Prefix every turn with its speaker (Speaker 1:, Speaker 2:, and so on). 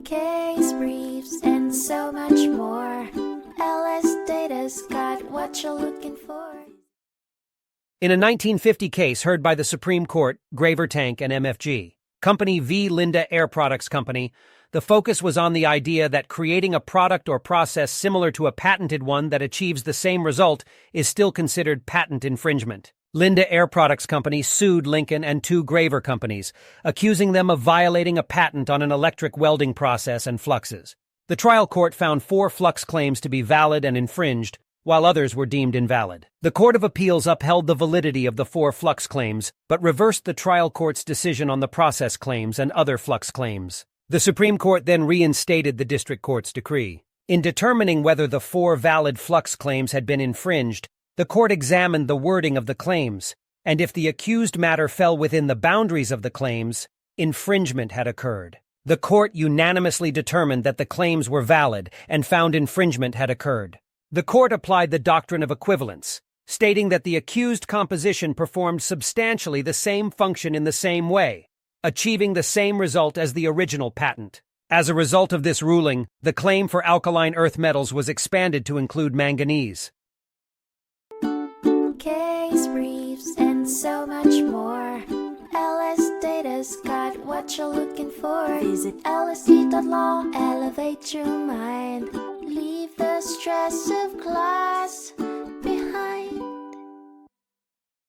Speaker 1: case briefs, and so much more. LSData's got what you're looking for.
Speaker 2: In a 1950 case heard by the Supreme Court, Graver Tank and MFG, Company v. Linde Air Products Company, the focus was on the idea that creating a product or process similar to a patented one that achieves the same result is still considered patent infringement. Linde Air Products Company sued Lincoln and two Graver companies, accusing them of violating a patent on an electric welding process and fluxes. The trial court found 4 flux claims to be valid and infringed, while others were deemed invalid. The Court of Appeals upheld the validity of the 4 flux claims, but reversed the trial court's decision on the process claims and other flux claims. The Supreme Court then reinstated the district court's decree. In determining whether the 4 valid flux claims had been infringed, the court examined the wording of the claims, and if the accused matter fell within the boundaries of the claims, infringement had occurred. The court unanimously determined that the claims were valid and found infringement had occurred. The court applied the doctrine of equivalence, stating that the accused composition performed substantially the same function in the same way, achieving the same result as the original patent. As a result of this ruling, the claim for alkaline earth metals was expanded to include manganese.
Speaker 1: Case briefs, and so much more. LSData's got what you're looking for. Visit lsd.law, elevate your mind. Leave the stress of class.